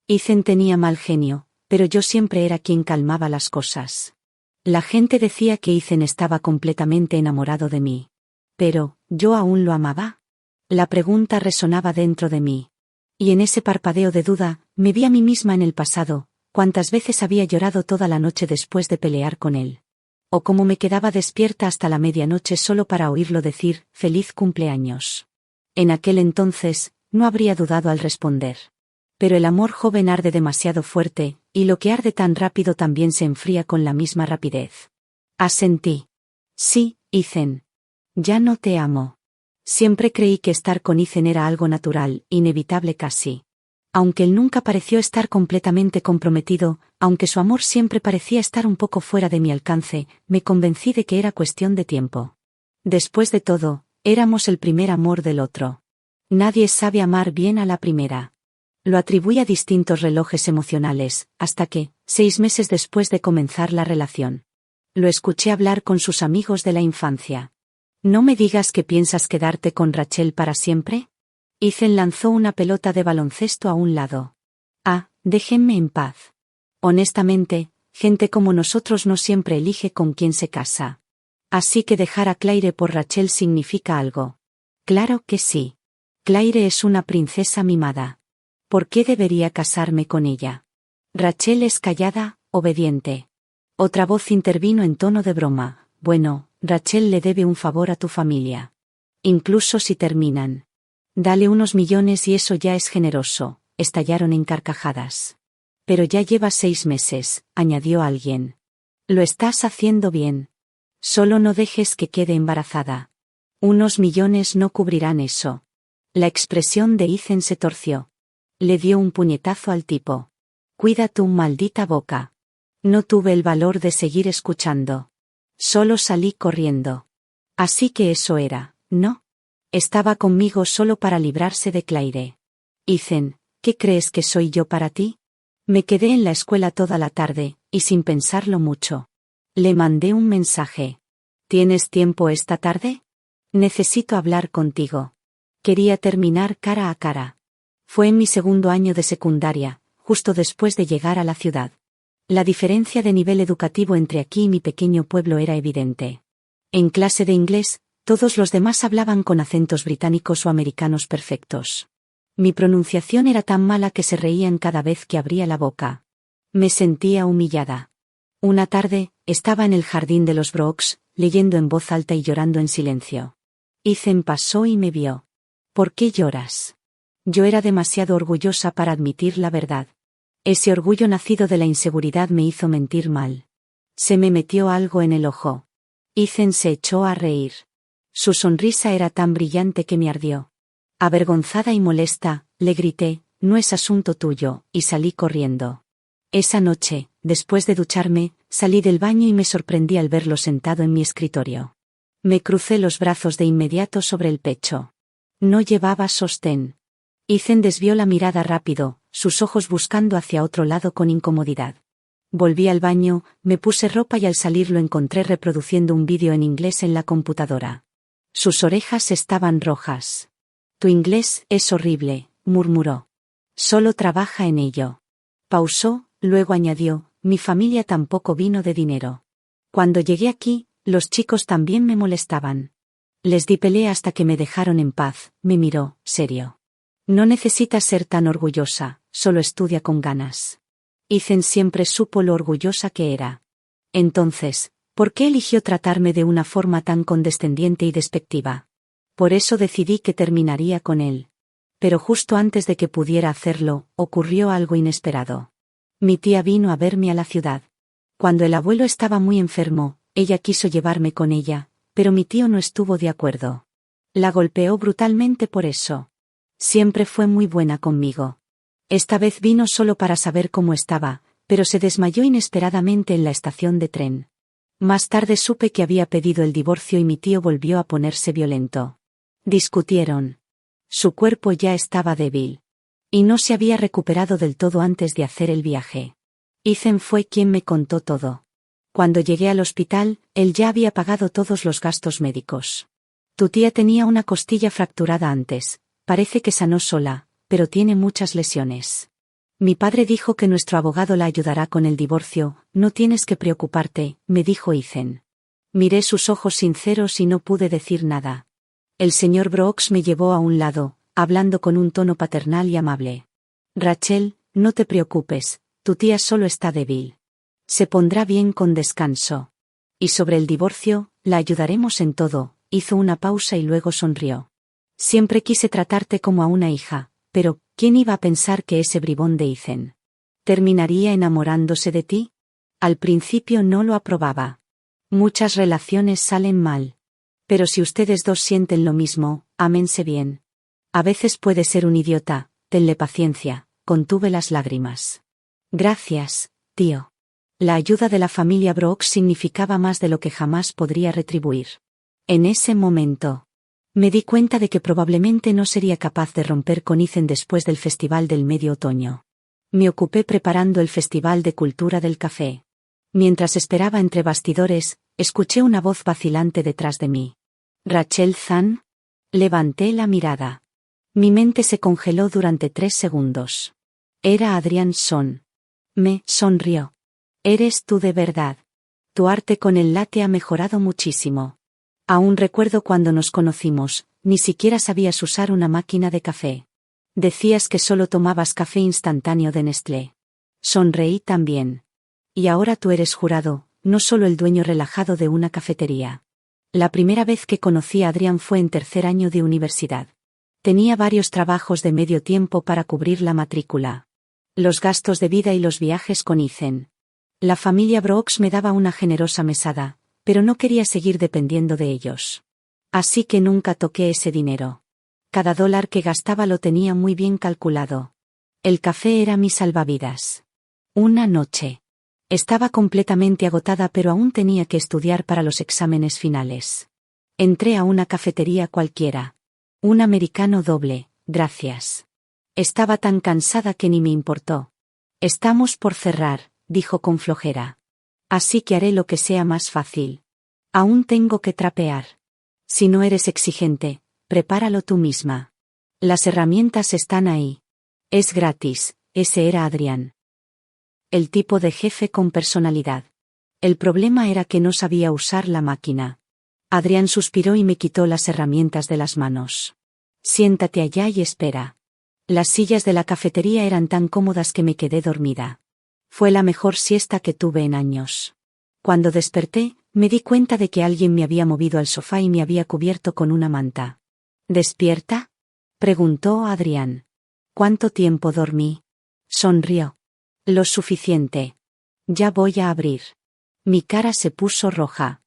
Ethan tenía mal genio, pero yo siempre era quien calmaba las cosas. La gente decía que Ethan estaba completamente enamorado de mí. Pero, ¿yo aún lo amaba? La pregunta resonaba dentro de mí. Y en ese parpadeo de duda, me vi a mí misma en el pasado, cuántas veces había llorado toda la noche después de pelear con él. O cómo me quedaba despierta hasta la medianoche solo para oírlo decir, feliz cumpleaños. En aquel entonces, no habría dudado al responder. Pero el amor joven arde demasiado fuerte, y lo que arde tan rápido también se enfría con la misma rapidez. Asentí. Sí, Ethan. Ya no te amo. Siempre creí que estar con Ethan era algo natural, inevitable casi. Aunque él nunca pareció estar completamente comprometido, aunque su amor siempre parecía estar un poco fuera de mi alcance, me convencí de que era cuestión de tiempo. Después de todo, éramos el primer amor del otro. Nadie sabe amar bien a la primera. Lo atribuí a distintos relojes emocionales, hasta que, 6 meses después de comenzar la relación, lo escuché hablar con sus amigos de la infancia. ¿No me digas que piensas quedarte con Rachel para siempre? Ethan lanzó una pelota de baloncesto a un lado. Ah, déjenme en paz. Honestamente, gente como nosotros no siempre elige con quién se casa. Así que dejar a Claire por Rachel significa algo. Claro que sí. Claire es una princesa mimada. ¿Por qué debería casarme con ella? Rachel es callada, obediente. Otra voz intervino en tono de broma. Bueno, Rachel le debe un favor a tu familia. Incluso si terminan. Dale unos millones y eso ya es generoso, estallaron en carcajadas. Pero ya lleva 6 meses, añadió alguien. Lo estás haciendo bien. Solo no dejes que quede embarazada. Unos millones no cubrirán eso. La expresión de Ethan se torció. Le dio un puñetazo al tipo. Cuida tu maldita boca. No tuve el valor de seguir escuchando. Solo salí corriendo. Así que eso era, ¿no? Estaba conmigo solo para librarse de Claire. Ethan, ¿qué crees que soy yo para ti? Me quedé en la escuela toda la tarde, y sin pensarlo mucho. Le mandé un mensaje. ¿Tienes tiempo esta tarde? Necesito hablar contigo. Quería terminar cara a cara. Fue en mi segundo año de secundaria, justo después de llegar a la ciudad. La diferencia de nivel educativo entre aquí y mi pequeño pueblo era evidente. En clase de inglés, todos los demás hablaban con acentos británicos o americanos perfectos. Mi pronunciación era tan mala que se reían cada vez que abría la boca. Me sentía humillada. Una tarde, estaba en el jardín de los Brooks, leyendo en voz alta y llorando en silencio. Ethan pasó y me vio. ¿Por qué lloras? Yo era demasiado orgullosa para admitir la verdad. Ese orgullo nacido de la inseguridad me hizo mentir mal. Se me metió algo en el ojo. Ethan se echó a reír. Su sonrisa era tan brillante que me ardió. Avergonzada y molesta, le grité, no es asunto tuyo, y salí corriendo. Esa noche, después de ducharme, salí del baño y me sorprendí al verlo sentado en mi escritorio. Me crucé los brazos de inmediato sobre el pecho. No llevaba sostén. Ethan desvió la mirada rápido, sus ojos buscando hacia otro lado con incomodidad. Volví al baño, me puse ropa y al salir lo encontré reproduciendo un vídeo en inglés en la computadora. Sus orejas estaban rojas. Tu inglés es horrible, murmuró. Solo trabaja en ello. Pausó, luego añadió, mi familia tampoco vino de dinero. Cuando llegué aquí, los chicos también me molestaban. Les di pelea hasta que me dejaron en paz, me miró, serio. No necesitas ser tan orgullosa, solo estudia con ganas. Ethan siempre supo lo orgullosa que era. Entonces, ¿por qué eligió tratarme de una forma tan condescendiente y despectiva? Por eso decidí que terminaría con él. Pero justo antes de que pudiera hacerlo, ocurrió algo inesperado. Mi tía vino a verme a la ciudad. Cuando el abuelo estaba muy enfermo, ella quiso llevarme con ella, pero mi tío no estuvo de acuerdo. La golpeó brutalmente por eso. Siempre fue muy buena conmigo. Esta vez vino solo para saber cómo estaba, pero se desmayó inesperadamente en la estación de tren. Más tarde supe que había pedido el divorcio y mi tío volvió a ponerse violento. Discutieron. Su cuerpo ya estaba débil. Y no se había recuperado del todo antes de hacer el viaje. Ethan fue quien me contó todo. Cuando llegué al hospital, él ya había pagado todos los gastos médicos. Tu tía tenía una costilla fracturada antes, parece que sanó sola, pero tiene muchas lesiones. Mi padre dijo que nuestro abogado la ayudará con el divorcio, no tienes que preocuparte, me dijo Ethan. Miré sus ojos sinceros y no pude decir nada. El señor Brooks me llevó a un lado, hablando con un tono paternal y amable. Rachel, no te preocupes, tu tía solo está débil. Se pondrá bien con descanso. Y sobre el divorcio, la ayudaremos en todo, hizo una pausa y luego sonrió. Siempre quise tratarte como a una hija, pero, ¿quién iba a pensar que ese bribón de Ethan terminaría enamorándose de ti? Al principio no lo aprobaba. Muchas relaciones salen mal. Pero si ustedes dos sienten lo mismo, ámense bien. A veces puede ser un idiota, tenle paciencia, contuve las lágrimas. Gracias, tío. La ayuda de la familia Brooks significaba más de lo que jamás podría retribuir. En ese momento, me di cuenta de que probablemente no sería capaz de romper con Ethan después del Festival del Medio Otoño. Me ocupé preparando el Festival de Cultura del Café. Mientras esperaba entre bastidores, escuché una voz vacilante detrás de mí. ¿Rachel Zahn? Levanté la mirada. Mi mente se congeló durante 3 segundos. Era Adrian Son. Me sonrió. Eres tú de verdad. Tu arte con el latte ha mejorado muchísimo. Aún recuerdo cuando nos conocimos, ni siquiera sabías usar una máquina de café. Decías que solo tomabas café instantáneo de Nestlé. Sonreí también. Y ahora tú eres jurado, no solo el dueño relajado de una cafetería. La primera vez que conocí a Adrian fue en 3er año de universidad. Tenía varios trabajos de medio tiempo para cubrir la matrícula. Los gastos de vida y los viajes con Ethan. La familia Brooks me daba una generosa mesada, pero no quería seguir dependiendo de ellos. Así que nunca toqué ese dinero. Cada dólar que gastaba lo tenía muy bien calculado. El café era mi salvavidas. Una noche. Estaba completamente agotada pero aún tenía que estudiar para los exámenes finales. Entré a una cafetería cualquiera. Un americano doble, gracias. Estaba tan cansada que ni me importó. Estamos por cerrar, dijo con flojera. Así que haré lo que sea más fácil. Aún tengo que trapear. Si no eres exigente, prepáralo tú misma. Las herramientas están ahí. Es gratis, ese era Adrián. El tipo de jefe con personalidad. El problema era que no sabía usar la máquina. Adrián suspiró y me quitó las herramientas de las manos. Siéntate allá y espera. Las sillas de la cafetería eran tan cómodas que me quedé dormida. Fue la mejor siesta que tuve en años. Cuando desperté, me di cuenta de que alguien me había movido al sofá y me había cubierto con una manta. ¿Despierta?, preguntó Adrián. ¿Cuánto tiempo dormí? Sonrió. Lo suficiente. Ya voy a abrir. Mi cara se puso roja.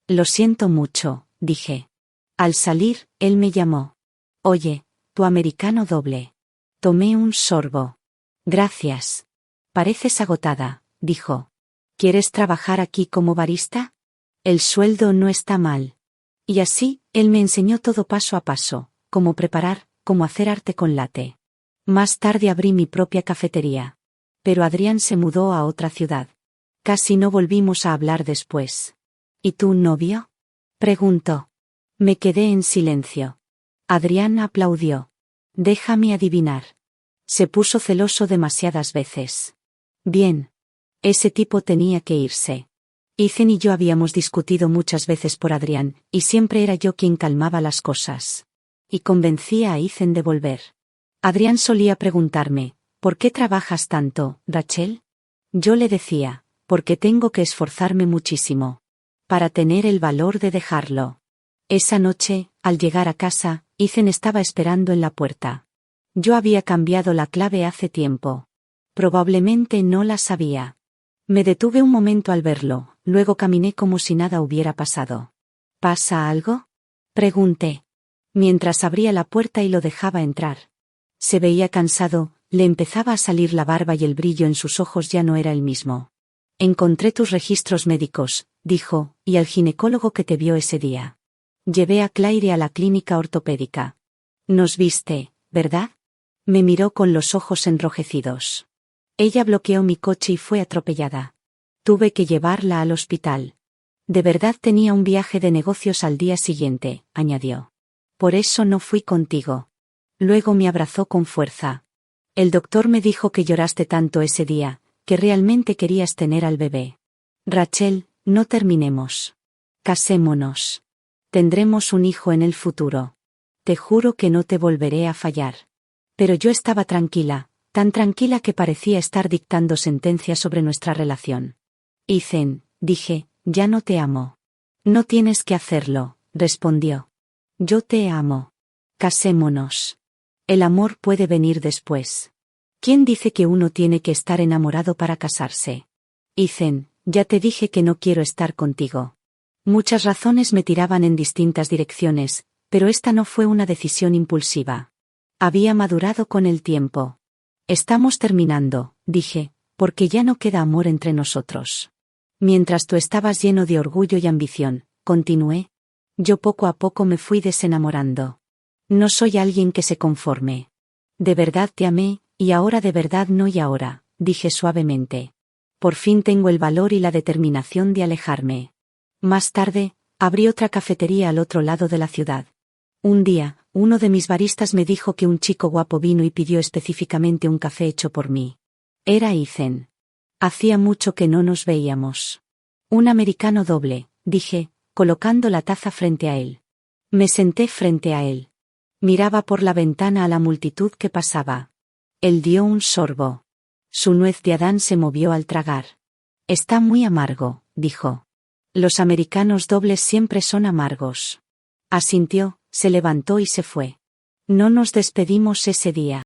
Lo siento mucho, dije. Al salir, él me llamó. Oye, tu americano doble. Tomé un sorbo. Gracias. Pareces agotada, dijo. ¿Quieres trabajar aquí como barista? El sueldo no está mal. Y así, él me enseñó todo paso a paso, cómo preparar, cómo hacer arte con latte. Más tarde abrí mi propia cafetería. Pero Adrián se mudó a otra ciudad. Casi no volvimos a hablar después. ¿Y tu novio? Preguntó. Me quedé en silencio. Adrián aplaudió. Déjame adivinar. Se puso celoso demasiadas veces. Bien. Ese tipo tenía que irse. Ethan y yo habíamos discutido muchas veces por Adrián, y siempre era yo quien calmaba las cosas. Y convencía a Ethan de volver. Adrián solía preguntarme, ¿por qué trabajas tanto, Rachel? Yo le decía, porque tengo que esforzarme muchísimo. Para tener el valor de dejarlo. Esa noche, al llegar a casa, Ethan estaba esperando en la puerta. Yo había cambiado la clave hace tiempo. Probablemente no la sabía. Me detuve un momento al verlo, luego caminé como si nada hubiera pasado. ¿Pasa algo? Pregunté. Mientras abría la puerta y lo dejaba entrar. Se veía cansado, le empezaba a salir la barba y el brillo en sus ojos ya no era el mismo. Encontré tus registros médicos, dijo, y al ginecólogo que te vio ese día. Llevé a Claire a la clínica ortopédica. Nos viste, ¿verdad? Me miró con los ojos enrojecidos. Ella bloqueó mi coche y fue atropellada. Tuve que llevarla al hospital. De verdad tenía un viaje de negocios al día siguiente, añadió. Por eso no fui contigo. Luego me abrazó con fuerza. El doctor me dijo que lloraste tanto ese día, que realmente querías tener al bebé. Rachel, no terminemos. Casémonos. Tendremos un hijo en el futuro. Te juro que no te volveré a fallar. Pero yo estaba tranquila. Tan tranquila que parecía estar dictando sentencia sobre nuestra relación. Ethan, dije, ya no te amo. No tienes que hacerlo, respondió. Yo te amo. Casémonos. El amor puede venir después. ¿Quién dice que uno tiene que estar enamorado para casarse? Ethan, ya te dije que no quiero estar contigo. Muchas razones me tiraban en distintas direcciones, pero esta no fue una decisión impulsiva. Había madurado con el tiempo. Estamos terminando, dije, porque ya no queda amor entre nosotros. Mientras tú estabas lleno de orgullo y ambición, continué. Yo poco a poco me fui desenamorando. No soy alguien que se conforme. De verdad te amé, y ahora de verdad no y ahora, dije suavemente. Por fin tengo el valor y la determinación de alejarme. Más tarde, abrí otra cafetería al otro lado de la ciudad. Un día, uno de mis baristas me dijo que un chico guapo vino y pidió específicamente un café hecho por mí. Era Ethan. Hacía mucho que no nos veíamos. Un americano doble, dije, colocando la taza frente a él. Me senté frente a él. Miraba por la ventana a la multitud que pasaba. Él dio un sorbo. Su nuez de Adán se movió al tragar. Está muy amargo, dijo. Los americanos dobles siempre son amargos. Asintió, se levantó y se fue. No nos despedimos ese día.